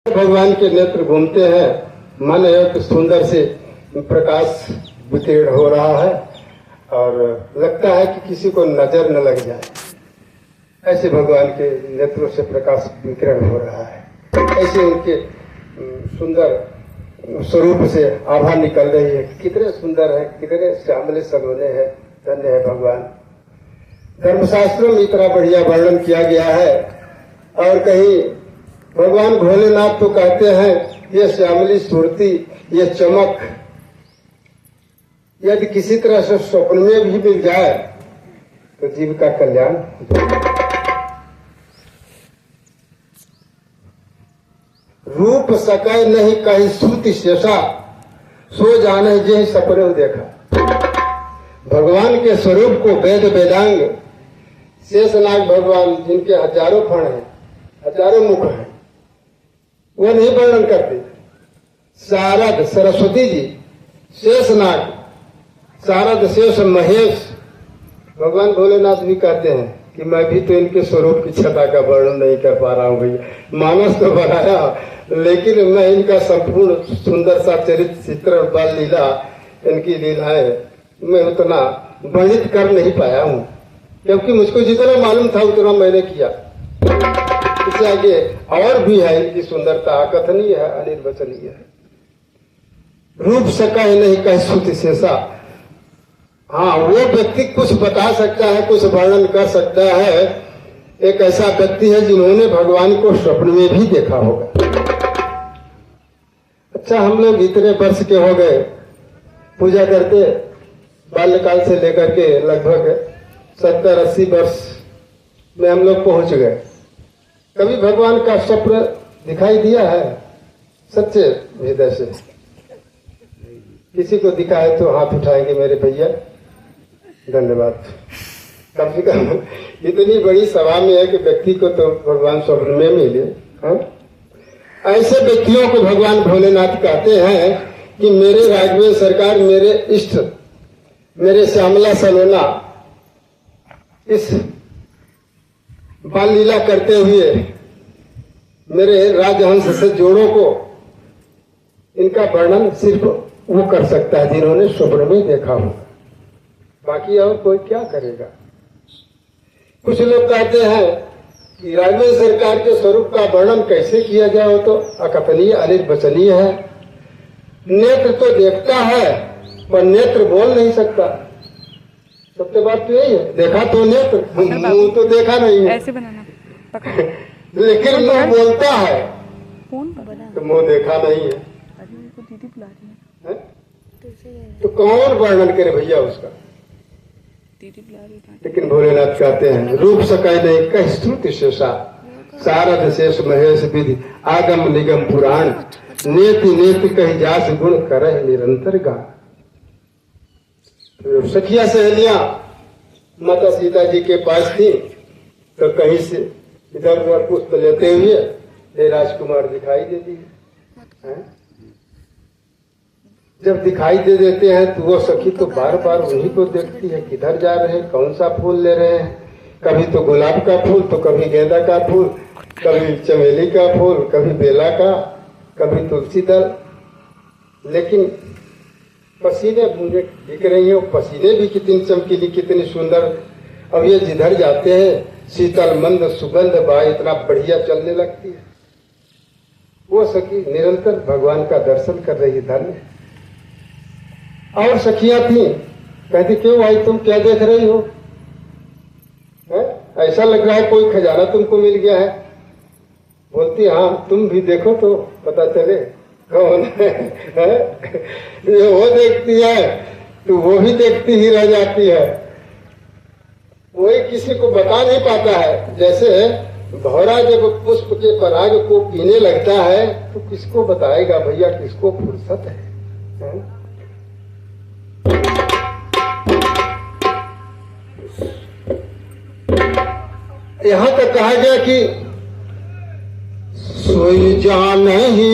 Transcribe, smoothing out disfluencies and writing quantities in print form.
भगवान के नेत्र घूमते हैं, मन एक सुंदर से प्रकाश विकीर्ण हो रहा है और लगता है कि किसी को नजर न लग जाए। ऐसे भगवान के नेत्रों से प्रकाश विकीर्ण हो रहा है, ऐसे उनके सुंदर स्वरूप से आभा निकल रही है। कितने सुंदर है, कितने श्यामले सलोने हैं, धन्य है भगवान। धर्मशास्त्रों में इतना बढ़िया वर्णन किया गया है और कहीं भगवान भोलेनाथ तो कहते हैं ये श्यामली सुरती, ये चमक यदि किसी तरह से स्वप्न में भी मिल जाए तो जीव का कल्याण हो जाए। रूप सकै नहीं कहीं श्रुति शेषा, सो जाने जे सपने देखा। भगवान के स्वरूप को वेद वेदांग शेषनाग भगवान जिनके हजारों फण हैं, हजारों मुख हैं, वो नहीं वर्णन करते। शारद सरस्वती जी, शेषनाग, शारद शेष महेश, भगवान भोलेनाथ भी कहते हैं कि मैं भी तो इनके स्वरूप की छटा का वर्णन नहीं कर पा रहा हूँ भैया। मानस तो बनाया लेकिन मैं इनका संपूर्ण सुंदर सा चरित्र चित्रण बाल लीला, इनकी लीलाएं मैं उतना वर्णित कर नहीं पाया हूँ, क्योंकि मुझको जितना मालूम था उतना मैंने किया। इससे आगे और भी है इनकी सुंदरता, अकथनीय है, अनिर्वचनीय है। रूप सका नहीं कह श्रुति शेषा। हाँ, वो व्यक्ति कुछ बता सकता है, कुछ वर्णन कर सकता है। एक ऐसा व्यक्ति है जिन्होंने भगवान को स्वप्न में भी देखा होगा। अच्छा, हम लोग इतने वर्ष के हो गए पूजा करते, बाल्यकाल से लेकर के लगभग 70-80 वर्ष में हम लोग पहुंच गए। कभी भगवान का स्वप्न दिखाई दिया है सच्चे हृदय से? किसी को दिखाए तो हाथ उठाएंगे मेरे भैया, धन्यवाद। कम से कम इतनी बड़ी सभा में है कि व्यक्ति को तो भगवान स्वप्न में मिले। हाँ? ऐसे व्यक्तियों को भगवान भोलेनाथ कहते हैं कि मेरे राघवेंद्र सरकार, मेरे इष्ट, मेरे श्यामला सलोना, इस बाल लीला करते हुए मेरे राजहंस से जोड़ों को, इनका वर्णन सिर्फ वो कर सकता है जिन्होंने स्वप्न में देखा हो, बाकी और कोई क्या करेगा। कुछ लोग कहते हैं कि राघवेंद्र सरकार के स्वरूप का वर्णन कैसे किया जाए, वो तो अकथनीय अनिर्वचनीय है। नेत्र तो देखता है पर नेत्र बोल नहीं सकता। सबसे बात तो यही है, देखा तो नेत्र, मुंह तो देखा नहीं है। ऐसे बनाना लेकिन मुंह बोलता है, तो मुंह देखा नहीं है। दीदी बुला रही है, तो कौन वर्णन करे भैया उसका? दीदी बुला रही है। लेकिन भोलेनाथ कहते हैं रूप सकै नहीं कह श्रुति शेषा, शारद शेष महेश विधि आगम निगम पुराण, नेति नेति कही जास गुण करह निरंतर गान। तो सखिया सहेलियां माता सीता जी के पास थी, तो कहीं से इधर उधर पुष्प लेते हुए ये राजकुमार दिखाई देती है। जब दिखाई दे देते हैं तो वो सखी तो बार बार उन्हीं को देखती है, किधर जा रहे हैं, कौन सा फूल ले रहे हैं। कभी तो गुलाब का फूल, तो कभी गेंदा का फूल, कभी चमेली का फूल, कभी बेला का, कभी तुलसी दल। लेकिन पसीने बूंदे दिख रही है, पसीने भी कितनी चमकीली, कितनी सुंदर। अब ये जिधर जाते हैं शीतल मंद सुगंध बा इतना बढ़िया चलने लगती है। वो सखी निरंतर भगवान का दर्शन कर रही है, धन्य। और सखियां थी, कहती क्यों भाई तुम क्या देख रही हो? है? ऐसा लग रहा है कोई खजाना तुमको मिल गया है। बोलती हाँ, तुम भी देखो तो पता चले कौन है? ये वो देखती है तो वो भी देखती ही रह जाती है, कोई किसी को बता नहीं पाता है। जैसे भौरा जब पुष्प के पराग को पीने लगता है तो किसको बताएगा भैया, किसको फुर्सत है? यहाँ तक कहा गया कि सोई जानहि